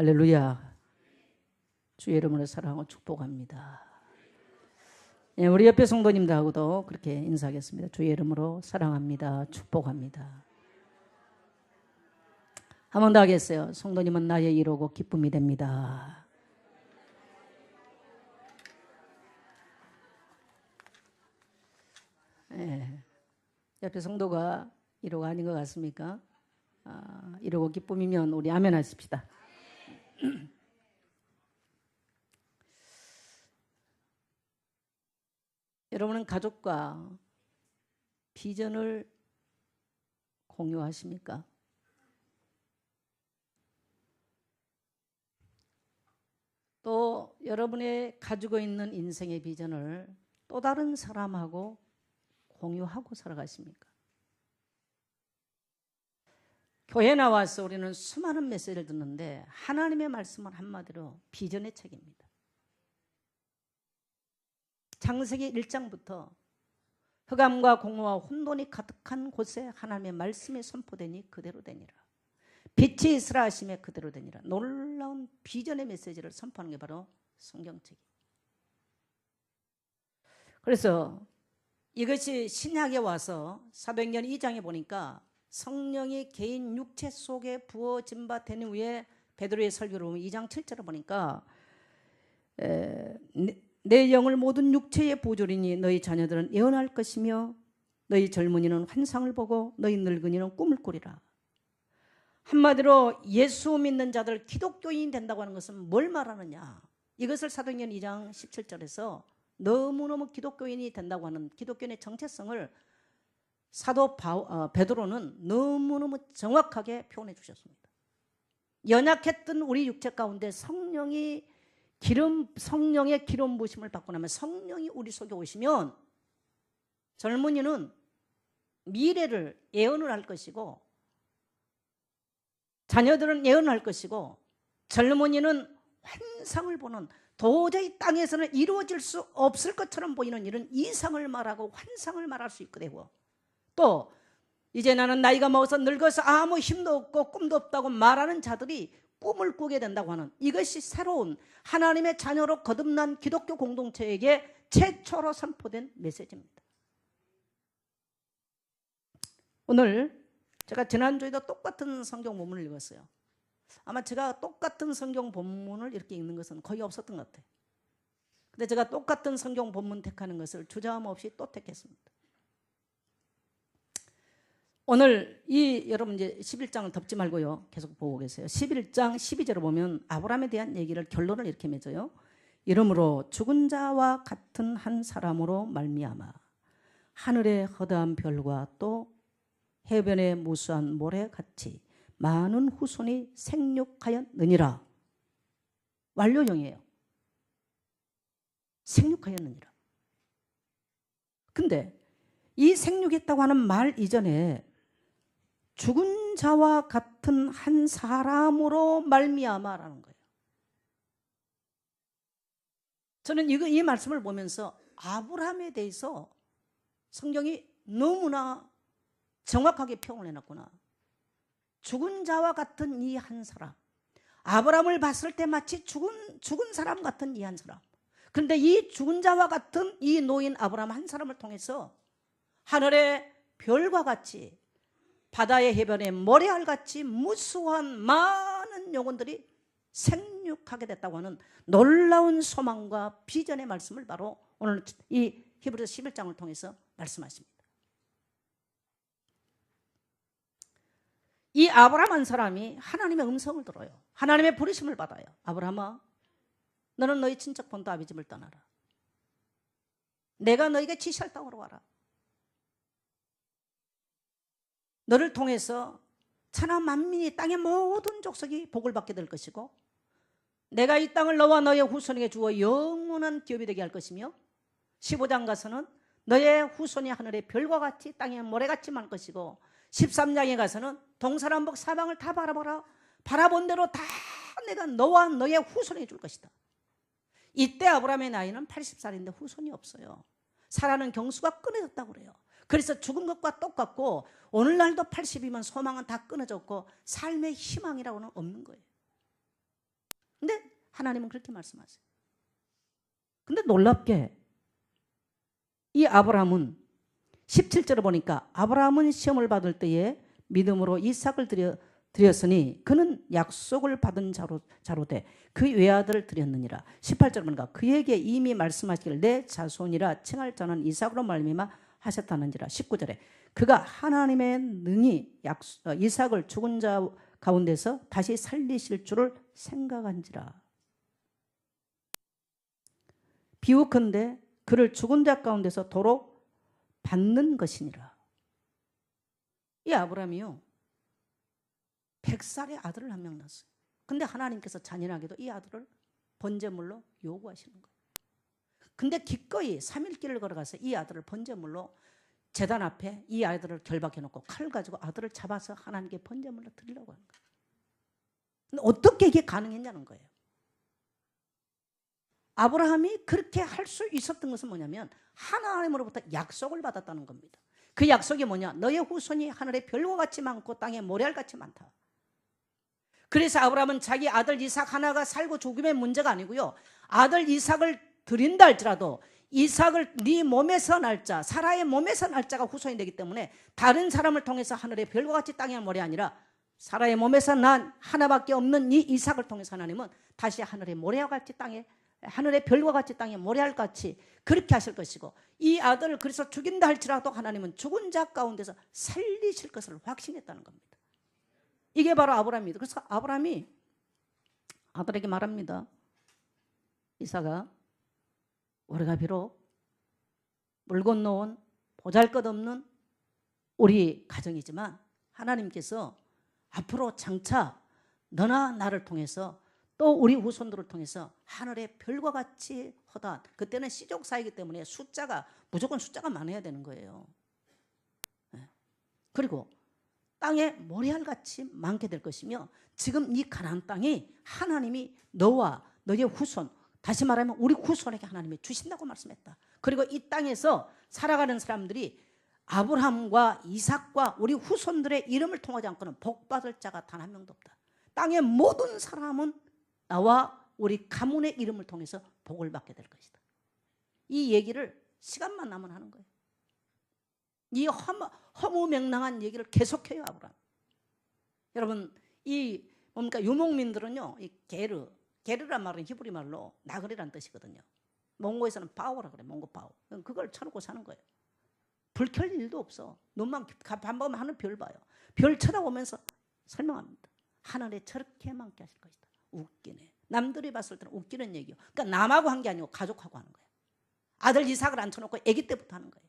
할렐루야. 주의 이름으로 사랑하고 축복합니다. 예, 우리 옆에 성도님들하고도 그렇게 인사하겠습니다. 주의 이름으로 사랑합니다. 축복합니다. 한 번 더 하겠어요. 성도님은 나의 이루고 기쁨이 됩니다. 예, 옆에 성도가 이루가 아닌 것 같습니까? 이루고 기쁨이면 우리 아멘 하십시다. 여러분은 가족과 비전을 공유하십니까? 또 여러분의 가지고 있는 인생의 비전을 또 다른 사람하고 공유하고 살아가십니까? 교회 나와서 우리는 수많은 메시지를 듣는데 하나님의 말씀은 한마디로 비전의 책입니다. 창세기 1장부터 흑암과 공허와 혼돈이 가득한 곳에 하나님의 말씀이 선포되니 그대로 되니라. 빛이 있으라 하심에 그대로 되니라. 놀라운 비전의 메시지를 선포하는 게 바로 성경책이에요. 그래서 이것이 신약에 와서 사도행전 2장에 보니까 성령이 개인 육체 속에 부어진 바 된 후에 베드로의 설교를 보면 2장 7절을 보니까 내 영을 모든 육체에 보조리니 너희 자녀들은 예언할 것이며 너희 젊은이는 환상을 보고 너희 늙은이는 꿈을 꾸리라. 한마디로 예수 믿는 자들 기독교인이 된다고 하는 것은 뭘 말하느냐? 이것을 사도행전 2장 17절에서 너무너무 기독교인이 된다고 하는 기독교인의 정체성을 사도 베드로는 너무너무 정확하게 표현해 주셨습니다. 연약했던 우리 육체 가운데 성령의 기름 부으심을 받고 나면 성령이 우리 속에 오시면 젊은이는 미래를 예언을 할 것이고 자녀들은 예언을 할 것이고 젊은이는 환상을 보는 도저히 땅에서는 이루어질 수 없을 것처럼 보이는 이런 이상을 말하고 환상을 말할 수 있게 되고 또 이제 나는 나이가 먹어서 늙어서 아무 힘도 없고 꿈도 없다고 말하는 자들이 꿈을 꾸게 된다고 하는 이것이 새로운 하나님의 자녀로 거듭난 기독교 공동체에게 최초로 선포된 메시지입니다. 오늘 제가 지난주에도 똑같은 성경 본문을 읽었어요. 아마 제가 똑같은 성경 본문을 이렇게 읽는 것은 거의 없었던 것 같아요. 근데 제가 똑같은 성경 본문 택하는 것을 주저함 없이 또 택했습니다. 오늘 여러분 이제 11장을 덮지 말고요. 계속 보고 계세요. 11장 12절을 보면 아브라함에 대한 얘기를 결론을 이렇게 맺어요. 이러므로 죽은 자와 같은 한 사람으로 말미암아 하늘의 허다한 별과 또 해변의 무수한 모래같이 많은 후손이 생육하였느니라. 완료형이에요. 생육하였느니라. 근데 이 생육했다고 하는 말 이전에 죽은 자와 같은 한 사람으로 말미암아라는 거예요. 저는 이 말씀을 보면서 아브라함에 대해서 성경이 너무나 정확하게 표현을 해놨구나. 죽은 자와 같은 이 한 사람. 아브라함을 봤을 때 마치 죽은 사람 같은 이 한 사람. 그런데 이 죽은 자와 같은 이 노인 아브라함 한 사람을 통해서 하늘의 별과 같이 바다의 해변에 모래알같이 무수한 많은 영혼들이 생육하게 됐다고 하는 놀라운 소망과 비전의 말씀을 바로 오늘 이 히브리서 11장을 통해서 말씀하십니다. 이 아브라함 한 사람이 하나님의 음성을 들어요. 하나님의 부르심을 받아요. 아브라함아, 너는 너희 친척 본토 아비 집을 떠나라. 내가 너에게 지시할 땅으로 와라. 너를 통해서 천하 만민이 땅의 모든 족속이 복을 받게 될 것이고 내가 이 땅을 너와 너의 후손에게 주어 영원한 기업이 되게 할 것이며 15장 가서는 너의 후손이 하늘의 별과 같이 땅의 모래같이 많을 것이고 13장에 가서는 동서남북 사방을 다 바라보라. 바라본 대로 다 내가 너와 너의 후손에게 줄 것이다. 이때 아브라함의 나이는 80살인데 후손이 없어요. 살아는 경수가 끊어졌다고 그래요. 그래서 죽은 것과 똑같고 오늘날도 80이면 소망은 다 끊어졌고 삶의 희망이라고는 없는 거예요. 근데 하나님은 그렇게 말씀하세요. 근데 놀랍게 이 아브라함은 17절을 보니까 아브라함은 시험을 받을 때에 믿음으로 이삭을 드렸으니 그는 약속을 받은 자로 돼 그 외아들을 드렸느니라. 18절 보니까 그에게 이미 말씀하시기를 내 자손이라 칭할 자는 이삭으로 말미암아 하셨다는지라. 19절에 그가 하나님의 능히 이삭을 죽은 자 가운데서 다시 살리실 줄을 생각한지라. 비유컨대 그를 죽은 자 가운데서 도로 받는 것이니라. 이 아브라함이요 100살의 아들을 한 명 낳았어요. 근데 하나님께서 잔인하게도 이 아들을 번제물로 요구하시는 거예요. 근데 기꺼이 3일 길을 걸어가서 이 아들을 번제물로 제단 앞에 이 아들을 결박해 놓고 칼 가지고 아들을 잡아서 하나님께 번제물로 드리려고 하는 거예요. 근데 어떻게 이게 가능했냐는 거예요. 아브라함이 그렇게 할 수 있었던 것은 뭐냐면 하나님으로부터 약속을 받았다는 겁니다. 그 약속이 뭐냐? 너의 후손이 하늘의 별과 같이 많고 땅에 모래알같이 많다. 그래서 아브라함은 자기 아들 이삭 하나가 살고 죽음의 문제가 아니고요. 아들 이삭을 드린다 할지라도 이삭을 네 몸에서 날 자, 사라의 몸에서 날 자가 후손이 되기 때문에 다른 사람을 통해서 하늘의 별과 같이 땅의 모래 아니라 사라의 몸에서 난 하나밖에 없는 이 이삭을 통해서 하나님은 다시 하늘의 모래와 같이 땅에 하늘의 별과 같이 땅에 모래알같이 그렇게 하실 것이고 이 아들을 그래서 죽인다 할지라도 하나님은 죽은 자 가운데서 살리실 것을 확신했다는 겁니다. 이게 바로 아브라함입니다. 그래서 아브라함이 아들에게 말합니다. 이삭아, 우리가 비록 물 건너온 보잘것없는 우리 가정이지만 하나님께서 앞으로 장차 너나 나를 통해서 또 우리 후손들을 통해서 하늘의 별과 같이 허다한, 그때는 시족사이기 때문에 무조건 숫자가 많아야 되는 거예요. 그리고 땅에 모래알같이 많게 될 것이며 지금 이 가나안 땅이 하나님이 너와 너의 후손, 다시 말하면 우리 후손에게 하나님이 주신다고 말씀했다. 그리고 이 땅에서 살아가는 사람들이 아브라함과 이삭과 우리 후손들의 이름을 통하지 않고는 복받을 자가 단 한 명도 없다. 땅의 모든 사람은 나와 우리 가문의 이름을 통해서 복을 받게 될 것이다. 이 얘기를 시간만 나면 하는 거예요. 이 허무맹랑한 얘기를 계속해요, 아브라함. 여러분, 이 뭡니까? 유목민들은요, 이 게르란 말은 히브리 말로 나그네란 뜻이거든요. 몽고에서는 바오라 그래, 몽고 바오. 그걸 쳐놓고 사는 거예요. 불 켤 일도 없어. 눈만 반복하면 하늘 별 봐요. 별 쳐다보면서 설명합니다. 하늘에 저렇게 많게 하실 것이다. 웃기네. 남들이 봤을 때는 웃기는 얘기요. 그러니까 남하고 한 게 아니고 가족하고 하는 거예요. 아들 이삭을 앉혀놓고 아기 때부터 하는 거예요.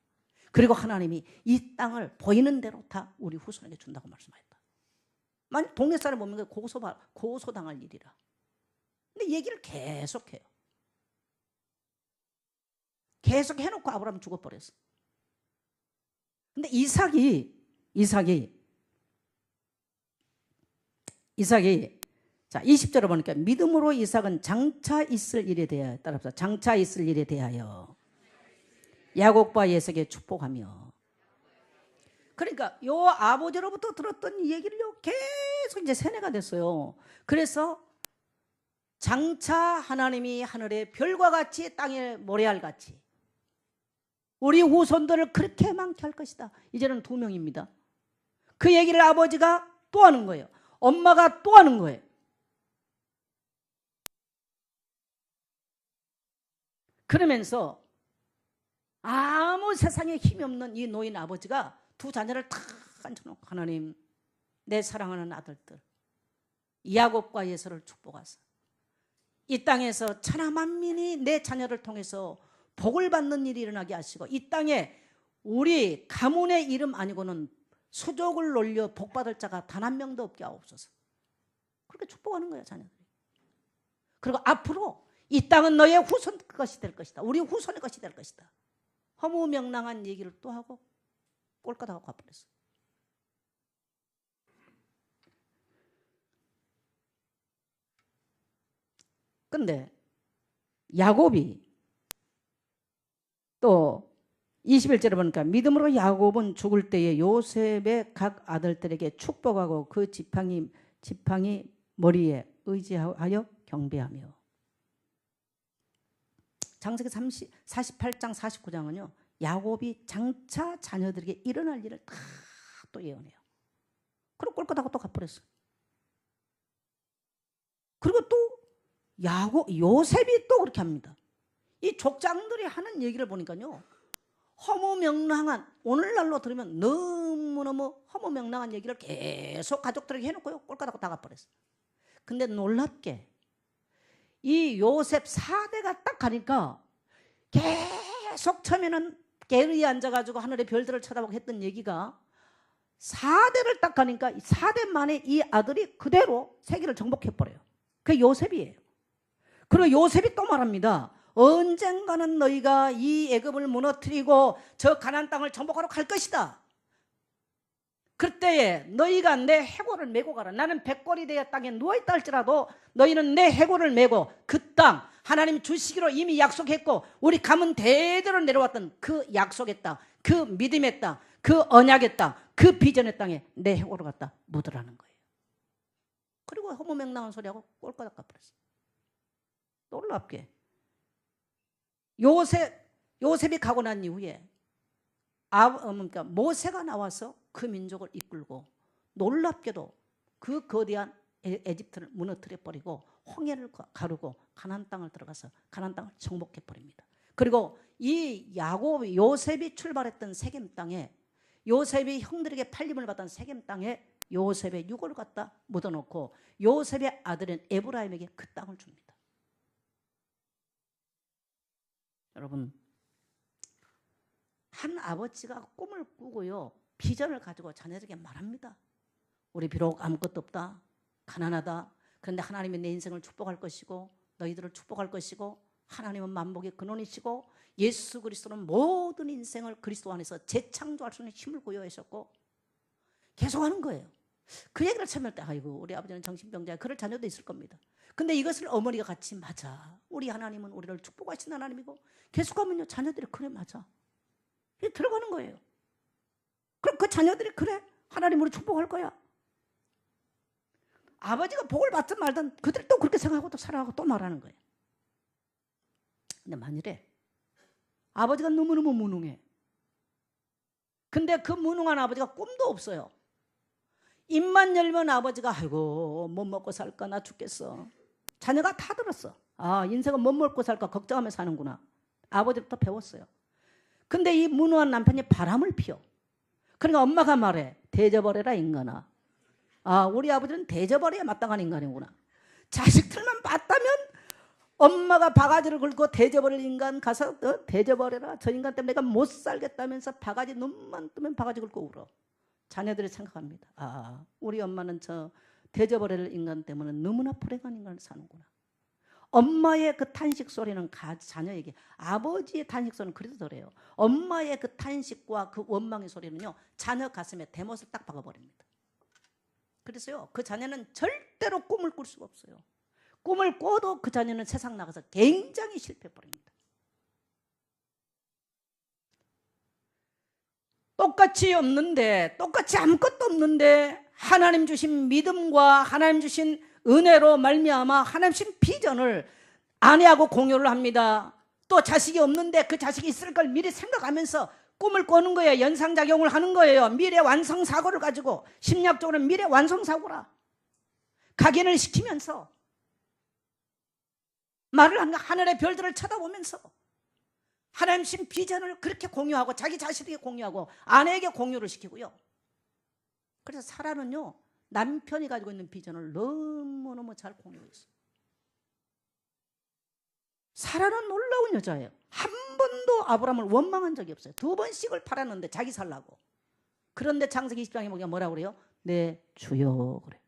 그리고 하나님이 이 땅을 보이는 대로 다 우리 후손에게 준다고 말씀하셨다. 만약 동네 사람 보면 고소당할 일이라. 근데 얘기를 계속해요. 계속 해놓고 아브라함 죽어버렸어. 근데 이삭이 자 20절에 보니까 믿음으로 이삭은 장차 있을 일에 대하여, 따라서 장차 있을 일에 대하여 야곱과 에삭에게 축복하며. 그러니까 요 아버지로부터 들었던 이 얘기를요 계속 이제 세뇌가 됐어요. 그래서 장차 하나님이 하늘의 별과 같이 땅의 모래알같이 우리 후손들을 그렇게 많게 할 것이다. 이제는 2명입니다. 그 얘기를 아버지가 또 하는 거예요. 엄마가 또 하는 거예요. 그러면서 아무 세상에 힘이 없는 이 노인 아버지가 두 자녀를 탁 앉혀놓고 하나님, 내 사랑하는 아들들 야곱과 에서를 축복하사 이 땅에서 천하만민이 내 자녀를 통해서 복을 받는 일이 일어나게 하시고 이 땅에 우리 가문의 이름 아니고는 수족을 놀려 복받을 자가 단 한 명도 없게 하옵소서. 그렇게 축복하는 거예요, 자녀들이. 그리고 앞으로 이 땅은 너의 후손 것이 될 것이다. 우리 후손의 것이 될 것이다. 허무맹랑한 얘기를 또 하고 꼴까다가 가버렸어. 근데 야곱이 또 21절에 보니까 믿음으로 야곱은 죽을 때에 요셉의 각 아들들에게 축복하고 그 지팡이 머리에 의지하여 경배하며. 창세기 48장 49장은요 야곱이 장차 자녀들에게 일어날 일을 다 또 예언해요. 그리고 꼴깍하고 또 갚아버렸어요. 그리고 또 요셉이 또 그렇게 합니다. 이 족장들이 하는 얘기를 보니까요 허무맹랑한, 오늘날로 들으면 너무너무 허무맹랑한 얘기를 계속 가족들에게 해놓고요 꼴깍하고 다 갚아버렸어요. 근데 놀랍게 이 요셉 4대가 딱 가니까 계속 처음에는 게으르게 앉아가지고 하늘의 별들을 쳐다보고 했던 얘기가 4대를 딱 가니까 4대 만에 이 아들이 그대로 세계를 정복해버려요. 그게 요셉이에요. 그리고 요셉이 또 말합니다. 언젠가는 너희가 이 애굽을 무너뜨리고 저 가나안 땅을 정복하러 갈 것이다. 그때에 너희가 내 해골을 메고 가라. 나는 백골이 되어 땅에 누워있다 할지라도 너희는 내 해골을 메고 그 땅 하나님 주시기로 이미 약속했고 우리 가문 대대로 내려왔던 그 약속의 땅, 그 믿음의 땅, 그 언약의 땅, 그 비전의 땅에 내 해골을 갖다 묻으라는 거예요. 그리고 허무맹랑한 소리하고 꼴까닥 갚아버렸어요. 놀랍게 요셉이 가고 난 이후에 그러니까 모세가 나와서 그 민족을 이끌고 놀랍게도 그 거대한 에집트를 무너뜨려 버리고 홍해를 가르고 가나안 땅을 들어가서 가나안 땅을 정복해 버립니다. 그리고 이 요셉이 출발했던 세겜 땅에 요셉이 형들에게 팔림을 받은 세겜 땅에 요셉의 유골을 갖다 묻어놓고 요셉의 아들인 에브라임에게 그 땅을 줍니다. 여러분, 한 아버지가 꿈을 꾸고요 비전을 가지고 자녀에게 말합니다. 우리 비록 아무것도 없다, 가난하다. 그런데 하나님이 내 인생을 축복할 것이고 너희들을 축복할 것이고 하나님은 만복의 근원이시고 예수 그리스도는 모든 인생을 그리스도 안에서 재창조할 수 있는 힘을 부여하셨고 계속하는 거예요. 그 얘기를 참을 때 아이고 우리 아버지는 정신병자야. 그럴 자녀도 있을 겁니다. 근데 이것을 어머니가 같이 맞아. 우리 하나님은 우리를 축복하신 하나님이고 계속하면요 자녀들이 그래 맞아. 들어가는 거예요. 그럼 그 자녀들이 그래 하나님 우리 축복할 거야. 아버지가 복을 받든 말든 그들이 또 그렇게 생각하고 또 살아가고 또 말하는 거예요. 근데 만일에 아버지가 너무너무 무능해. 근데 그 무능한 아버지가 꿈도 없어요. 입만 열면 아버지가 아이고 못 먹고 살까 나 죽겠어. 자녀가 다 들었어. 아 인생은 못 먹고 살까 걱정하며 사는구나. 아버지부터 배웠어요. 근데 이 무능한 남편이 바람을 피워. 그러니까 엄마가 말해 대접버려라 인간아. 아 우리 아버지는 대접버려야 마땅한 인간이구나. 자식들만 봤다면 엄마가 바가지를 긁고 대접버릴 인간 가서 대접버려라. 저 인간 때문에 내가 못 살겠다면서 바가지 눈만 뜨면 바가지 긁고 울어. 자녀들이 생각합니다. 아 우리 엄마는 저 대접버릴 인간 때문에 너무나 불행한 인간을 사는구나. 엄마의 그 탄식 소리는 자녀에게, 아버지의 탄식 소리는 그래도 덜해요. 엄마의 그 탄식과 그 원망의 소리는요 자녀 가슴에 대못을 딱 박아버립니다. 그래서요 그 자녀는 절대로 꿈을 꿀 수가 없어요. 꿈을 꿔도 그 자녀는 세상 나가서 굉장히 실패해버립니다. 똑같이 없는데, 똑같이 아무것도 없는데 하나님 주신 믿음과 하나님 주신 은혜로 말미암아 하나님 주신 비전을 아내하고 공유를 합니다. 또 자식이 없는데 그 자식이 있을 걸 미리 생각하면서 꿈을 꾸는 거예요. 연상작용을 하는 거예요. 미래 완성사고를 가지고, 심리학적으로는 미래 완성사고라. 각인을 시키면서 말을 하는 거야. 하늘의 별들을 쳐다보면서 하나님 주신 비전을 그렇게 공유하고 자기 자식에게 공유하고 아내에게 공유를 시키고요. 그래서 사라는요 남편이 가지고 있는 비전을 너무너무 잘 공유했어요. 사라는 놀라운 여자예요. 한 번도 아브라함을 원망한 적이 없어요. 2번씩을 팔았는데 자기 살라고. 그런데 창세기 20장에 보니까 뭐라고 그래요? 네 주여 그래.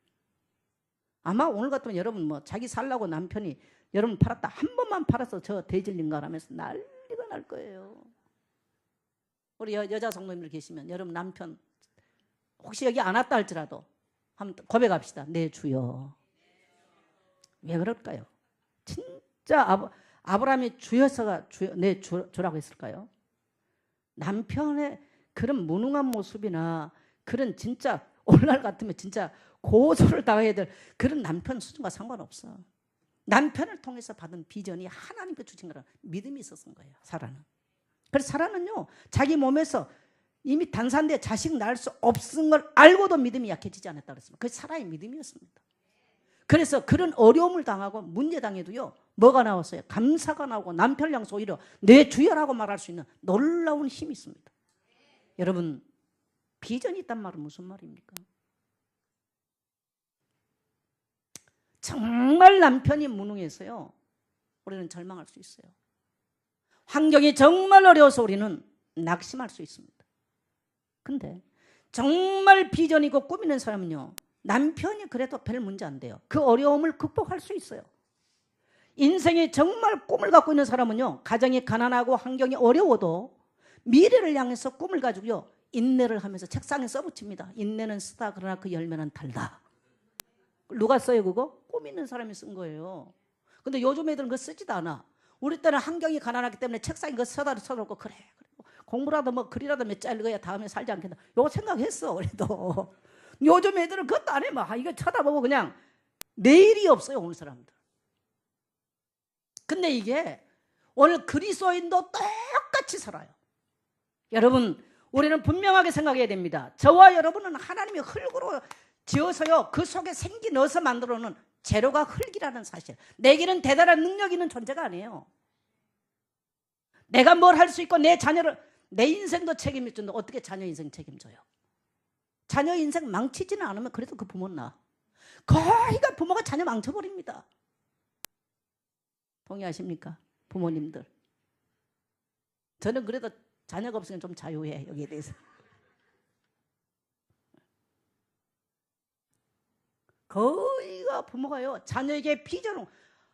아마 오늘 같으면 여러분 뭐 자기 살라고 남편이 여러분 팔았다 한 번만 팔아서 저 대질린가 하면서 난리가 날 거예요. 우리 여자 성도님들 계시면 여러분 남편 혹시 여기 안 왔다 할지라도 한번 고백합시다. 네 주여. 왜 그럴까요? 진짜 아브라함이 주여서가 네 주라고 했을까요? 남편의 그런 무능한 모습이나 그런 진짜 오늘날 같으면 진짜 고소를 당해야 될 그런 남편 수준과 상관없어. 남편을 통해서 받은 비전이 하나님께 주신 거라 믿음이 있었던 거예요. 사라는. 그래서 사라는요, 자기 몸에서 이미 단산돼 자식 낳을 수 없은 걸 알고도 믿음이 약해지지 않았다 그랬습니다. 그게 사라의 믿음이었습니다. 그래서 그런 어려움을 당하고 문제 당해도요, 뭐가 나왔어요? 감사가 나오고 남편을 향해서 오히려 내 주여라고 말할 수 있는 놀라운 힘이 있습니다. 여러분, 비전이 있단 말은 무슨 말입니까? 정말 남편이 무능해서요, 우리는 절망할 수 있어요. 환경이 정말 어려워서 우리는 낙심할 수 있습니다. 근데 정말 비전이고 꿈있는 사람은요, 남편이 그래도 별 문제 안 돼요. 그 어려움을 극복할 수 있어요. 인생에 정말 꿈을 갖고 있는 사람은요, 가정이 가난하고 환경이 어려워도 미래를 향해서 꿈을 가지고요, 인내를 하면서 책상에 써붙입니다. 인내는 쓰다 그러나 그 열매는 달다. 누가 써요 그거? 꿈 있는 사람이 쓴 거예요. 근데 요즘 애들은 그거 쓰지도 않아. 우리 때는 환경이 가난하기 때문에 책상에 그거 써놓고 그래. 공부라도 뭐 글이라도 몇 자 읽어야 다음에 살지 않겠나. 요거 생각했어. 그래도 요즘 애들은 그것도 안 해. 막 이거 쳐다보고 그냥 내일이 없어요. 오늘 사람들. 근데 이게 오늘 그리스도인도 똑같이 살아요. 여러분, 우리는 분명하게 생각해야 됩니다. 저와 여러분은 하나님이 흙으로 지어서요, 그 속에 생기 넣어서 만들어 놓은 재료가 흙이라는 사실. 내게는 대단한 능력 있는 존재가 아니에요. 내가 뭘 할 수 있고 내 자녀를, 내 인생도 책임질 텐데 어떻게 자녀 인생 책임져요? 자녀 인생 망치지는 않으면 그래도 그 부모는 나. 거의가 부모가 자녀 망쳐버립니다. 동의하십니까? 부모님들. 저는 그래도 자녀가 없으면 좀 자유해, 여기에 대해서. 거의가 부모가요, 자녀에게 비전을,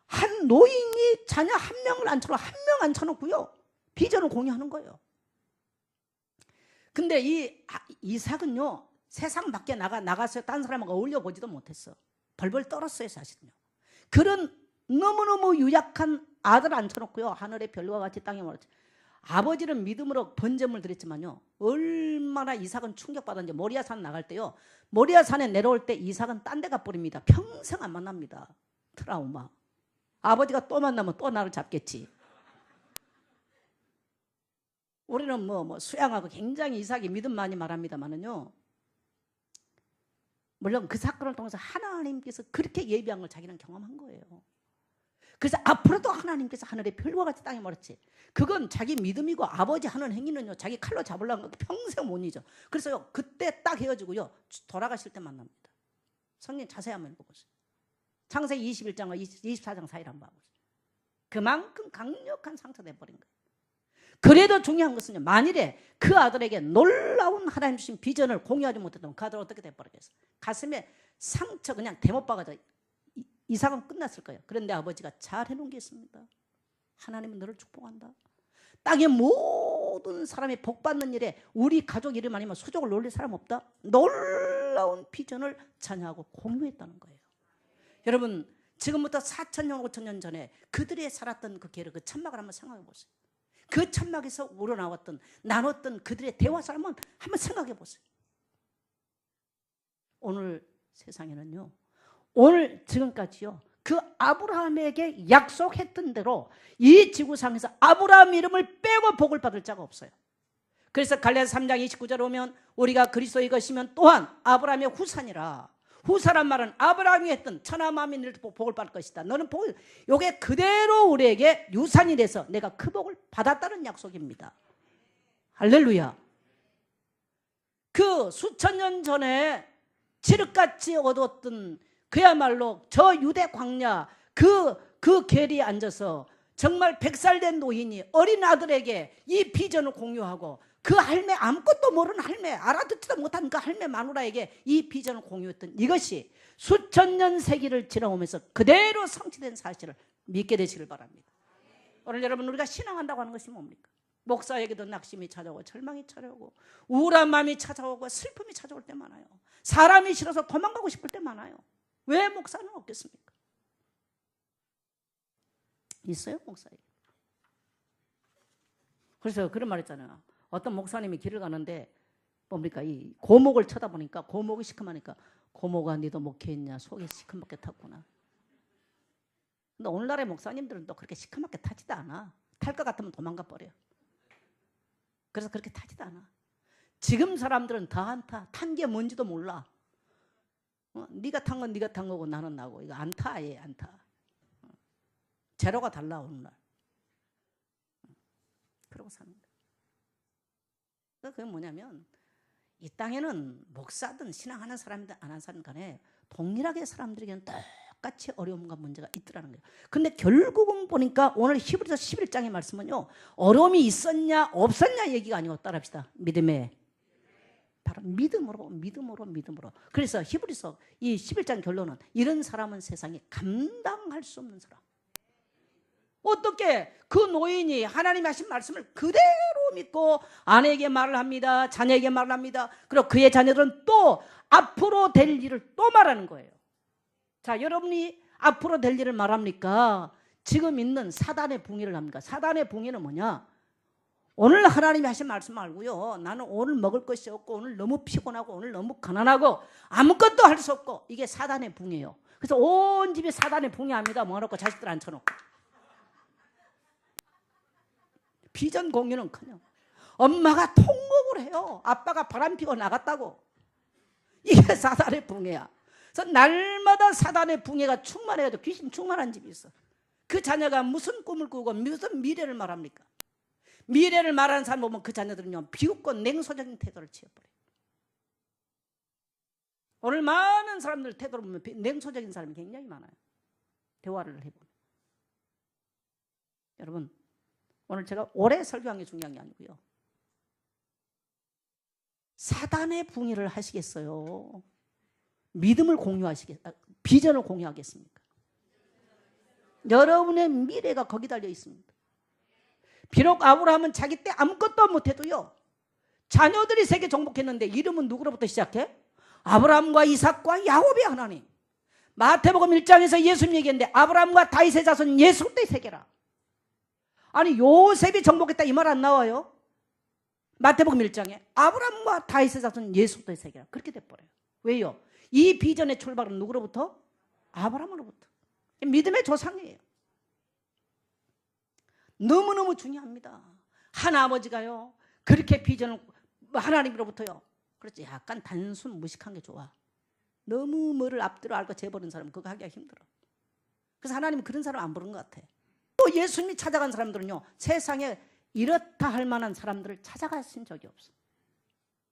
한 노인이 자녀 한 명을 앉혀놓고 한 명 앉혀놓고요, 비전을 공유하는 거예요. 근데 이 이삭은요, 세상 밖에 나가서 딴 사람하고 어울려 보지도 못했어. 벌벌 떨었어요, 사실은요. 그런 너무너무 유약한 아들 앉혀놓고요, 하늘의 별과 같이 땅에 멀었지. 아버지는 믿음으로 번제물 드렸지만요, 얼마나 이삭은 충격받았는지. 모리아산 나갈 때요, 모리아산에 내려올 때 이삭은 딴 데 가버립니다. 평생 안 만납니다. 트라우마. 아버지가 또 만나면 또 나를 잡겠지. 우리는 뭐 수양하고 굉장히 이삭이 믿음 많이 말합니다만은요, 물론 그 사건을 통해서 하나님께서 그렇게 예비한 걸 자기는 경험한 거예요. 그래서 앞으로도 하나님께서 하늘의 별과 같이 땅에 멀었지. 그건 자기 믿음이고, 아버지 하는 행위는요, 자기 칼로 잡으려는 거 평생 못 잊어. 그래서요, 그때 딱 헤어지고요, 돌아가실 때 만납니다. 성경 자세히 한번 읽어보세요. 창세기 21장과 24장 사이를 한번 봐보세요. 그만큼 강력한 상처돼 버린 거예요. 그래도 중요한 것은요, 만일에 그 아들에게 놀라운 하나님 주신 비전을 공유하지 못했다면 그 아들은 어떻게 돼버리겠어요? 가슴에 상처 그냥 대못 박아져 이삭은 끝났을 거예요. 그런데 아버지가 잘 해놓은 게 있습니다. 하나님은 너를 축복한다. 땅의 모든 사람이 복받는 일에 우리 가족 이름 아니면 수족을 놀릴 사람 없다. 놀라운 비전을 자녀하고 공유했다는 거예요. 여러분, 지금부터 4,000년 5,000년 전에 그들이 살았던 그 계를, 그 천막을 한번 생각해 보세요. 그 천막에서 우러나왔던, 나눴던 그들의 대화 삶은 한번 생각해 보세요. 오늘 세상에는요, 오늘 지금까지요, 그 아브라함에게 약속했던 대로 이 지구상에서 아브라함 이름을 빼고 복을 받을 자가 없어요. 그래서 갈라디아서 3장 29절에 오면 우리가 그리스도의 것이면 또한 아브라함의 후사니라. 후사란 말은 아브라함이 했던 천하만민을 복을 받을 것이다. 너는 복을, 이게 그대로 우리에게 유산이 돼서 내가 그 복을 받았다는 약속입니다. 할렐루야. 그 수천 년 전에 칠흑같이 얻었던 그야말로 저 유대 광야 그 계리에 앉아서 정말 100살 된 노인이 어린 아들에게 이 비전을 공유하고, 그 할매, 아무것도 모르는 할매, 알아듣지도 못한 그 할매 마누라에게 이 비전을 공유했던 이것이 수천 년 세기를 지나오면서 그대로 성취된 사실을 믿게 되시길 바랍니다. 오늘 여러분, 우리가 신앙한다고 하는 것이 뭡니까? 목사에게도 낙심이 찾아오고 절망이 찾아오고 우울한 마음이 찾아오고 슬픔이 찾아올 때 많아요. 사람이 싫어서 도망가고 싶을 때 많아요. 왜 목사는 없겠습니까? 있어요, 목사에게. 그래서 그런 말 했잖아요. 어떤 목사님이 길을 가는데 뭡니까, 이 고목을 쳐다보니까 고목이 시큼하니까, 고목아 니도 목회했냐, 속이 시큼하게 탔구나. 근데 오늘날의 목사님들은 또 그렇게 시커멓게 타지도 않아. 탈 것 같으면 도망가 버려. 그래서 그렇게 타지도 않아. 지금 사람들은 더 안 타. 탄 게 뭔지도 몰라. 네가 탄 건 네가 탄 거고 나는 나고. 이거 안 타. 아예 안 타. 제로가 달라 오늘날. 그러고 사는 거야. 그게 뭐냐면 이 땅에는 목사든 신앙하는 사람이든 안 하는 사람 간에 동일하게 사람들에게는 똑같이 어려움과 문제가 있더라는 거예요. 근데 결국은 보니까 오늘 히브리서 11장의 말씀은요, 어려움이 있었냐 없었냐 얘기가 아니고, 따라합시다. 믿음에 바로 믿음으로. 그래서 히브리서 이 11장 결론은 이런 사람은 세상에 감당할 수 없는 사람. 어떻게 그 노인이 하나님이 하신 말씀을 그대로 믿고 아내에게 말을 합니다. 자녀에게 말을 합니다. 그리고 그의 자녀들은 또 앞으로 될 일을 또 말하는 거예요. 자, 여러분이 앞으로 될 일을 말합니까? 지금 있는 사단의 붕괴를 합니까? 사단의 붕괴는 뭐냐? 오늘 하나님이 하신 말씀 말고요, 나는 오늘 먹을 것이 없고 오늘 너무 피곤하고 오늘 너무 가난하고 아무것도 할 수 없고, 이게 사단의 붕괴예요. 그래서 온 집이 사단의 붕괴합니다. 모아놓고 자식들 앉혀놓고. 비전 공유는커녕 엄마가 통곡을 해요. 아빠가 바람피고 나갔다고. 이게 사단의 붕괴야. 그래서 날마다 사단의 붕괴가 충만해가지고 귀신 충만한 집이 있어. 그 자녀가 무슨 꿈을 꾸고 무슨 미래를 말합니까? 미래를 말하는 사람 보면 그 자녀들은요, 비웃고 냉소적인 태도를 취해버려요. 오늘 많은 사람들 태도를 보면 냉소적인 사람이 굉장히 많아요. 대화를 해보면. 여러분, 오늘 제가 오래 설교한 게 중요한 게 아니고요, 사단의 붕괴를 하시겠어요? 믿음을 비전을 공유하겠습니까? 여러분의 미래가 거기 달려 있습니다. 비록 아브라함은 자기 때 아무것도 못해도요, 자녀들이 세계 정복했는데 이름은 누구로부터 시작해? 아브라함과 이삭과 야곱의 하나님. 마태복음 1장에서 예수님 얘기했는데 아브라함과 다윗의 자손 예수의 세계라. 아니, 요셉이 정복했다 이 말 안 나와요? 마태복음 1장에 아브라함과 다윗의 자손 예수의 세계라. 그렇게 돼버려요. 왜요? 이 비전의 출발은 누구로부터? 아브라함으로부터. 믿음의 조상이에요. 너무너무 중요합니다. 하나아버지가요, 그렇게 비전을 하나님으로부터요, 그렇지, 약간 단순 무식한 게 좋아. 너무 뭐를 앞뒤로 알고 재버린 사람은 그거 하기가 힘들어. 그래서 하나님은 그런 사람 안 부른 것 같아. 또 예수님이 찾아간 사람들은요, 세상에 이렇다 할 만한 사람들을 찾아가신 적이 없어.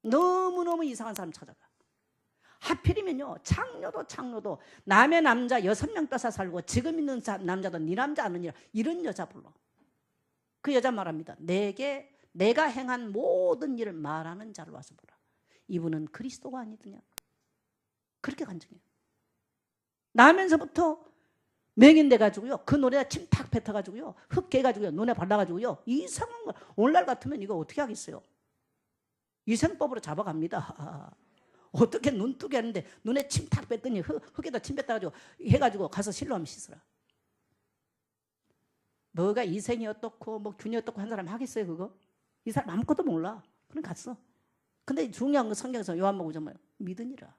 너무너무 이상한 사람 찾아가. 하필이면요, 창녀도 남의 남자 6명 뺏어 살고 지금 있는 남자도 네 남자 아느니라, 이런 여자 불러. 그 여자 말합니다. 내가 행한 모든 일을 말하는 자를 와서 보라. 이분은 그리스도가 아니더냐. 그렇게 간증해요. 나면서부터 맹인돼가지고요, 그 노래가 침 탁 뱉어가지고요, 흙 깨가지고요, 눈에 발라가지고요, 이상한 거. 오늘날 같으면 이거 어떻게 하겠어요? 위생법으로 잡아갑니다. 어떻게 눈뜨게 하는데 눈에 침 탁 뱉더니 흙에다 침 뱉어가지고 해가지고 가서 실로하면 씻으라. 뭐가 이생이 어떻고 뭐 균이 어떻고 한 사람 하겠어요 그거? 이 사람 아무것도 몰라. 그럼 갔어. 근데 중요한 건 성경에서 요한복음 보면 믿으니라.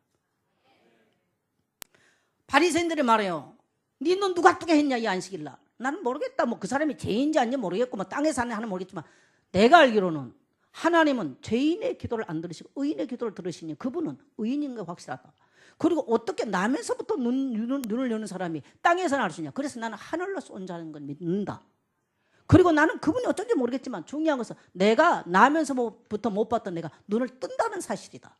바리새인들이 말해요. 네 눈 누가 뜨게 했냐 이 안식일날. 나는 모르겠다. 뭐 그 사람이 죄인지 아닌지 모르겠고 뭐 땅에 사는 하는 모르겠지만 내가 알기로는 하나님은 죄인의 기도를 안 들으시고 의인의 기도를 들으시니 그분은 의인인 게 확실하다. 그리고 어떻게 남에서부터 눈을 여는 사람이 땅에서는 알 수 있냐. 그래서 나는 하늘로서 온 자는 걸 믿는다. 그리고 나는 그분이 어쩐지 모르겠지만 중요한 것은 내가 나면서부터 못 봤던 내가 눈을 뜬다는 사실이다.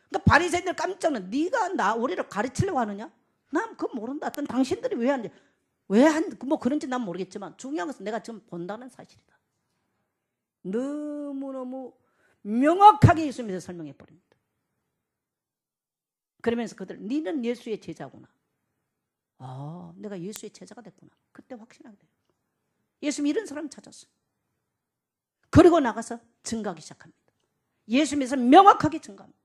그러니까 바리새인들 깜짝 놀라. 네가 우리를 가르치려고 하느냐? 난 그거 모른다. 어떤 당신들이 뭐 그런지 난 모르겠지만 중요한 것은 내가 지금 본다는 사실이다. 너무너무 명확하게 예수님께서 설명해 버립니다. 그러면서 그들 니는 예수의 제자구나. 내가 예수의 제자가 됐구나. 그때 확신하게 돼요. 예수님이 이런 사람을 찾았어요. 그리고 나가서 증거하기 시작합니다. 예수님에서 명확하게 증거합니다.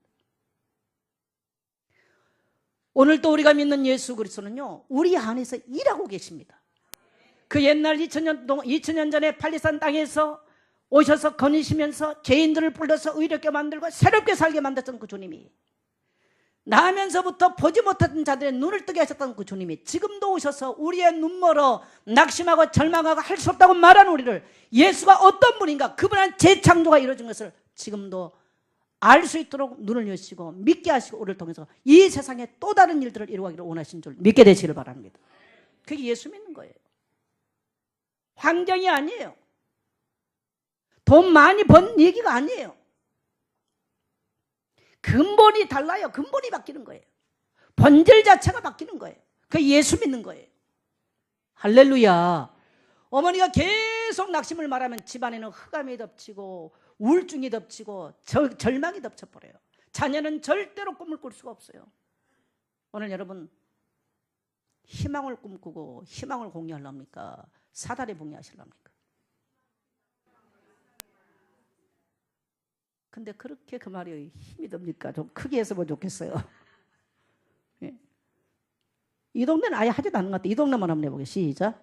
오늘도 우리가 믿는 예수 그리스도는요, 우리 안에서 일하고 계십니다. 그 옛날 2000년 전에 팔레스타인 땅에서 오셔서 거니시면서 죄인들을 불러서 의롭게 만들고 새롭게 살게 만들었던 그 주님이 나면서부터 보지 못했던 자들의 눈을 뜨게 하셨던 그 주님이 지금도 오셔서 우리의 눈멀어 낙심하고 절망하고 할 수 없다고 말한 우리를 예수가 어떤 분인가, 그분한 재창조가 이루어진 것을 지금도 알 수 있도록 눈을 여시고 믿게 하시고 우리를 통해서 이 세상에 또 다른 일들을 이루어가기를 원하신 줄 믿게 되시기를 바랍니다. 그게 예수 믿는 거예요. 환경이 아니에요. 돈 많이 번 얘기가 아니에요. 근본이 달라요. 근본이 바뀌는 거예요. 본질 자체가 바뀌는 거예요. 그게 예수 믿는 거예요. 할렐루야. 어머니가 계속 낙심을 말하면 집안에는 흑암이 덮치고 우울증이 덮치고 절망이 덮쳐버려요. 자녀는 절대로 꿈을 꿀 수가 없어요. 오늘 여러분 희망을 꿈꾸고 희망을 공유하려합니까? 사다리 봉리하시려합니까? 근데 그렇게 그 말이 힘이 듭니까? 좀 크게 했으면 좋겠어요. 예. 이 동네는 아예 하지도 않는 것 같아요. 이 동네만 한번 해보게. 시작.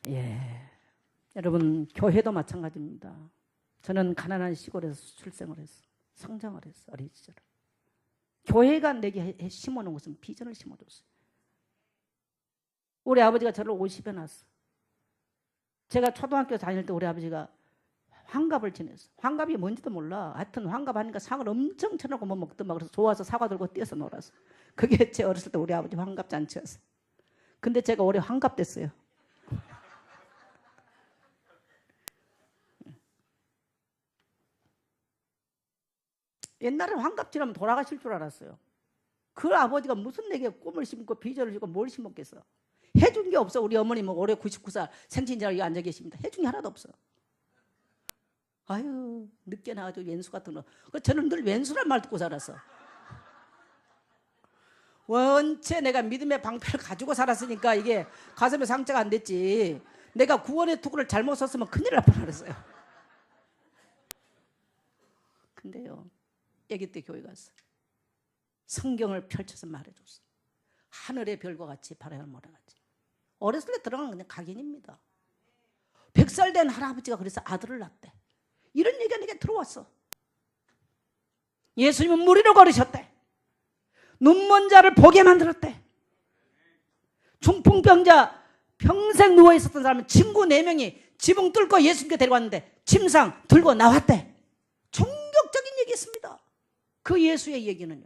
예. 여러분 교회도 마찬가지입니다. 저는 가난한 시골에서 출생을 했어. 성장을 했어. 어린 시절에. 교회가 내게 심어놓은 것은 비전을 심어줬어요. 우리 아버지가 저를 50에 낳았어. 제가 초등학교 다닐 때 우리 아버지가 환갑을 지냈어. 환갑이 뭔지도 몰라. 하여튼 환갑하니까 상을 엄청 쳐놓고 뭐 먹더만. 그래서 좋아서 사과 들고 뛰어서 놀았어. 그게 제 어렸을 때 우리 아버지 환갑 잔치였어. 근데 제가 올해 환갑 됐어요. 옛날에 환갑 지나면 돌아가실 줄 알았어요. 그 아버지가 무슨 내게 꿈을 심고 비전을 심고 뭘 심었겠어. 해준 게 없어. 우리 어머님은 올해 99살 생신이라고 여기 앉아 계십니다. 해준 게 하나도 없어. 아유 늦게 나가지고 왼수 같은 거. 저는 늘 왼수란 말 듣고 살았어. 원체 내가 믿음의 방패를 가지고 살았으니까 이게 가슴에 상처가 안 됐지. 내가 구원의 투구를 잘못 썼으면 큰일 날 뻔했어요. 근데요 아기 때 교회 갔어. 성경을 펼쳐서 말해줬어. 하늘의 별과 같이 바람을 몰아같이. 어렸을 때 들어간 그냥 각인입니다. 100살 된 할아버지가 그래서 아들을 낳대. 이런 얘기가 내게 들어왔어. 예수님은 무리로 걸으셨대. 눈먼 자를 보게 만들었대. 중풍병자 평생 누워있었던 사람은 친구 4명이 지붕 뚫고 예수님께 데려왔는데 침상 들고 나왔대. 충격적인 얘기였습니다. 그 예수의 얘기는요.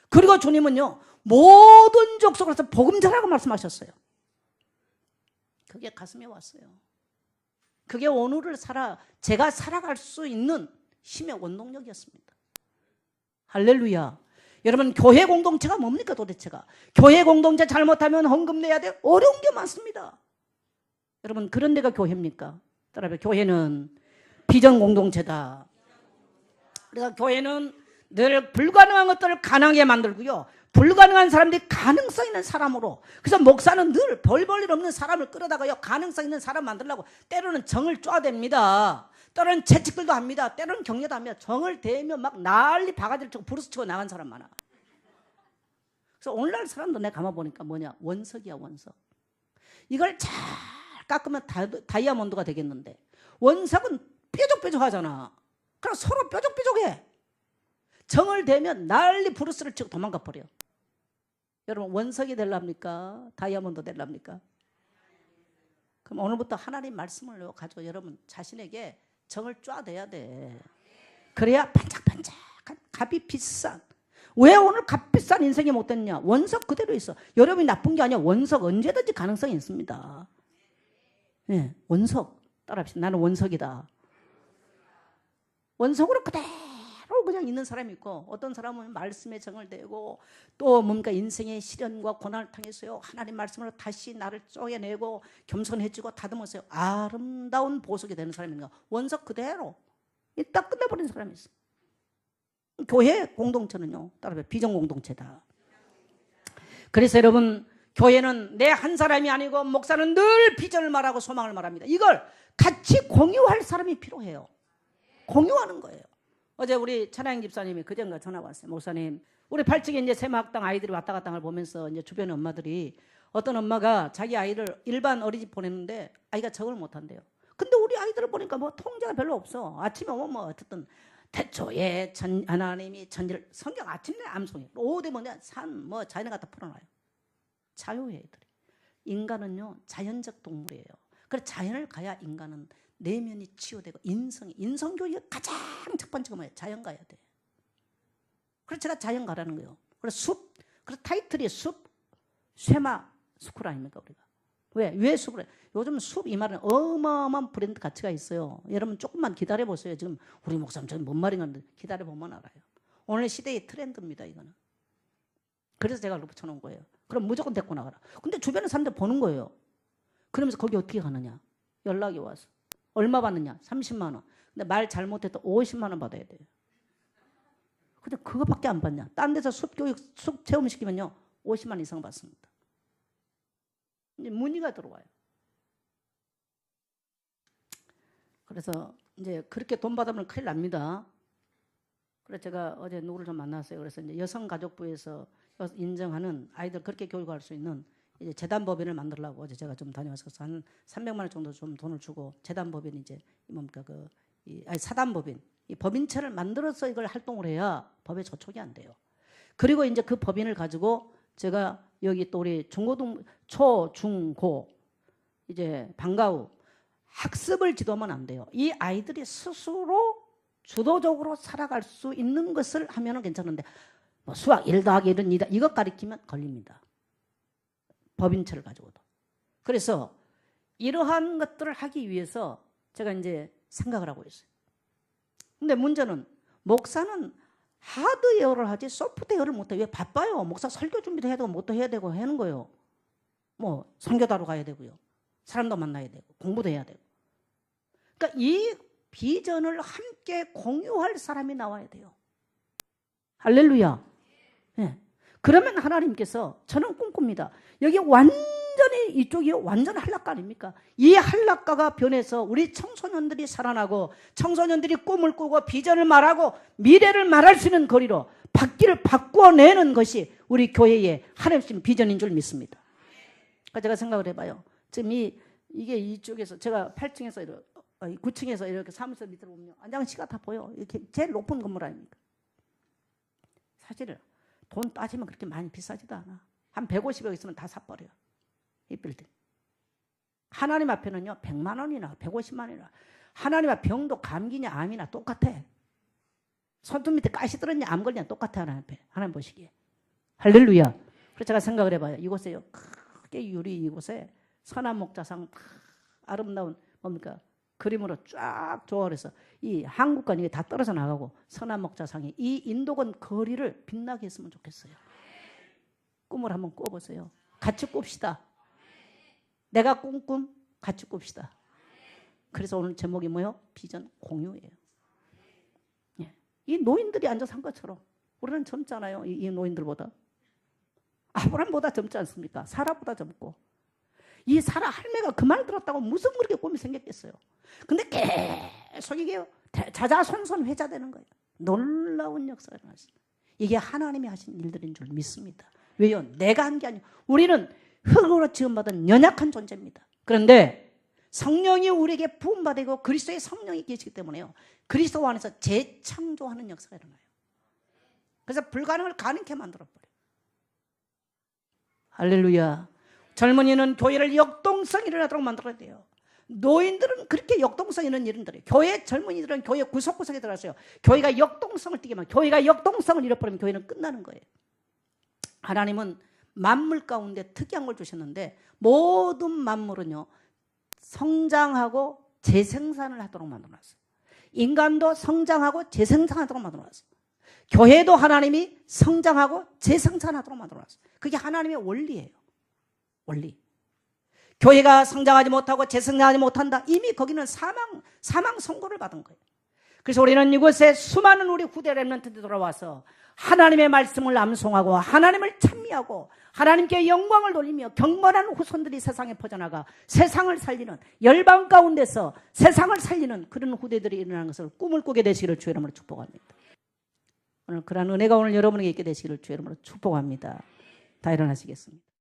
그리고 주님은요 모든 족속으로서 복음 전하라고 말씀하셨어요. 그게 가슴에 왔어요. 그게 오늘을 제가 살아갈 수 있는 힘의 원동력이었습니다. 할렐루야. 여러분 교회 공동체가 뭡니까 도대체가? 교회 공동체 잘못하면 헌금 내야 돼. 어려운 게 많습니다. 여러분 그런 데가 교회입니까? 따라서 교회는 비전 공동체다. 그래서 교회는 늘 불가능한 것들을 가능하게 만들고요. 불가능한 사람들이 가능성 있는 사람으로. 그래서 목사는 늘 별 볼 일 없는 사람을 끌어다가요 가능성 있는 사람 만들려고 때로는 정을 쪼아댑니다. 때로는 채찍들도 합니다. 때로는 격려도 합니다. 정을 대면 막 난리 바가지를 치고 부르스치고 나간 사람 많아. 그래서 오늘날 사람도 내가 가만보니까 뭐냐 원석이야 원석. 이걸 잘 깎으면 다이아몬드가 되겠는데 원석은 뾰족뾰족하잖아. 그럼 서로 뾰족뾰족해. 정을 대면 난리 부르스를 치고 도망가 버려. 여러분 원석이 되랍니까? 다이아몬드 되랍니까? 그럼 오늘부터 하나님 말씀을 가지고 여러분 자신에게 정을 쪼아대야 돼. 그래야 반짝반짝한 값이 비싼. 왜 오늘 값비싼 인생이 못 됐냐? 원석 그대로 있어. 여러분이 나쁜 게 아니야. 원석 언제든지 가능성이 있습니다. 네, 원석 따라합시다. 나는 원석이다. 원석으로 그대로 그냥 있는 사람이 있고 어떤 사람은 말씀에 정을 대고 또 뭔가 인생의 시련과 고난을 통해서요 하나님 말씀으로 다시 나를 쪼개내고 겸손해지고 다듬어서요 아름다운 보석이 되는 사람이 있는 거야. 원석 그대로 딱 끝내버린 사람이 있어. 교회 공동체는요 따라서 비전 공동체다. 그래서 여러분 교회는 내 한 사람이 아니고 목사는 늘 비전을 말하고 소망을 말합니다. 이걸 같이 공유할 사람이 필요해요. 공유하는 거예요. 어제 우리 찬양 집사님이 그전가 전화가 왔어요. 목사님, 우리 8층에 이제 새마학당 아이들이 왔다 갔다 걸 보면서 이제 주변의 엄마들이 어떤 엄마가 자기 아이를 일반 어린이집 보냈는데 아이가 적응을 못 한대요. 근데 우리 아이들을 보니까 뭐 통제가 별로 없어. 아침에 오면 뭐 어쨌든 태초에 하나님이 천지를, 성경 아침에 암송해. 오후 되면 산 뭐 자연에 갖다 풀어놔요. 자유해 애들이. 인간은요 자연적 동물이에요. 그래서 자연을 가야 인간은 내면이 치유되고 인성교육이 가장 첫 번째가 뭐예요? 자연 가야 돼. 그래서 제가 자연 가라는 거예요. 그래서 그래서 타이틀이 쇠마 스쿨 아닙니까 우리가? 왜 숲을? 요즘 숲 이 말은 어마어마한 브랜드 가치가 있어요. 여러분 조금만 기다려 보세요. 지금 우리 목사님 저는 뭔 말인가 기다려 보면 알아요. 오늘 시대의 트렌드입니다 이거는. 그래서 제가 붙여놓은 거예요. 그럼 무조건 데리고 나가라. 근데 주변에 사람들 보는 거예요. 그러면서 거기 어떻게 가느냐? 연락이 와서 얼마 받느냐? 30만 원. 근데 말 잘못해도 50만 원 받아야 돼요. 근데 그거밖에 안 받냐? 딴 데서 숲 체험 시키면요 50만 원 이상 받습니다. 이제 문의가 들어와요. 그래서 이제 그렇게 돈 받으면 큰일 납니다. 그래서 제가 어제 누구를 좀 만났어요. 그래서 이제 여성가족부에서 인정하는 아이들 그렇게 교육할 수 있는 이제 재단법인을 만들려고 어제 제가 좀 다녀왔어서 한 300만 원 정도 좀 돈을 주고 재단법인 이제 뭡니까 사단법인 이 법인체를 만들어서 이걸 활동을 해야 법에 저촉이 안 돼요. 그리고 이제 그 법인을 가지고 제가 여기 또 우리 초, 중, 고 이제 방과 후 학습을 지도하면 안 돼요. 이 아이들이 스스로 주도적으로 살아갈 수 있는 것을 하면은 괜찮은데 뭐 수학 1 더하기 1은 2다 이것 가리키면 걸립니다. 법인체를 가지고도. 그래서 이러한 것들을 하기 위해서 제가 이제 생각을 하고 있어요. 근데 문제는 목사는 하드웨어를 하지 소프트웨어를 못해. 왜? 바빠요. 목사 설교 준비도 해야 되고 뭣도 해야 되고 하는 거예요. 뭐 선교다로 가야 되고요. 사람도 만나야 되고 공부도 해야 되고. 그러니까 이 비전을 함께 공유할 사람이 나와야 돼요. 할렐루야. 네. 그러면 하나님께서 저는 꿈꿉니다. 여기 완전히 이쪽이 완전 한락가 아닙니까? 이 한락가가 변해서 우리 청소년들이 살아나고 청소년들이 꿈을 꾸고 비전을 말하고 미래를 말할 수 있는 거리로 바퀴를 바꿔내는 것이 우리 교회의 하나님 비전인 줄 믿습니다. 그러니까 제가 생각을 해봐요. 지금 이게 이쪽에서 제가 8층에서 9층에서 이렇게 사무실 밑으로 보면 안장시가 다 보여. 이렇게 제일 높은 건물 아닙니까? 사실은 돈 따지면 그렇게 많이 비싸지도 않아. 한 150억 있으면 다 사버려. 이 빌딩. 하나님 앞에는요 100만 원이나 150만 원이나 하나님 앞에 병도 감기냐 암이나 똑같아. 손톱 밑에 가시 들었냐 암 걸리냐 똑같아. 하나님 앞에. 하나님 보시기에. 할렐루야. 그래서 제가 생각을 해봐요. 이곳에요 크게 유리 이곳에 선한 목자상 아름다운 뭡니까 그림으로 쫙 조화해서 이 한국과 이게 다 떨어져 나가고 선한 목자상이 이 인도권 거리를 빛나게 했으면 좋겠어요. 꿈을 한번 꿔보세요. 같이 꿉시다. 내가 꾼 꿈 같이 꿉시다. 그래서 오늘 제목이 뭐예요? 비전 공유예요. 예. 이 노인들이 앉아서 한 것처럼 우리는 젊잖아요. 이 노인들보다. 아브라함보다 젊지 않습니까? 사라보다 젊고. 이 사라 할매가 그 말 들었다고 무슨 그렇게 꿈이 생겼겠어요. 근데 계속 이게 자자손손 회자되는 거예요. 놀라운 역사가 일어났습니다. 이게 하나님이 하신 일들인 줄 믿습니다. 왜요? 내가 한 게 아니고 우리는 흙으로 지음받은 연약한 존재입니다. 그런데 성령이 우리에게 부음받고 그리스도의 성령이 계시기 때문에요. 그리스도 안에서 재창조하는 역사가 일어나요. 그래서 불가능을 가능케 만들어버려요. 할렐루야. 젊은이는 교회를 역동성 일어나도록 만들어야 돼요. 노인들은 그렇게 역동성 있는 일들이에요. 교회 젊은이들은 교회 구석구석에 들어갔어요. 교회가 역동성을 띠게 하면 교회가 역동성을 잃어버리면 교회는 끝나는 거예요. 하나님은 만물 가운데 특이한 걸 주셨는데 모든 만물은요 성장하고 재생산을 하도록 만들어놨어요. 인간도 성장하고 재생산하도록 만들어놨어요. 교회도 하나님이 성장하고 재생산하도록 만들어놨어요. 그게 하나님의 원리예요. 원리. 교회가 성장하지 못하고 재성장하지 못한다. 이미 거기는 사망 선고를 받은 거예요. 그래서 우리는 이곳에 수많은 우리 후대 렘넌트들이 돌아와서 하나님의 말씀을 암송하고 하나님을 찬미하고 하나님께 영광을 돌리며 경건한 후손들이 세상에 퍼져나가 세상을 살리는 열방 가운데서 세상을 살리는 그런 후대들이 일어나는 것을 꿈을 꾸게 되시기를 주의 이름으로 축복합니다. 오늘 그러한 은혜가 오늘 여러분에게 있게 되시기를 주의 이름으로 축복합니다. 다 일어나시겠습니다.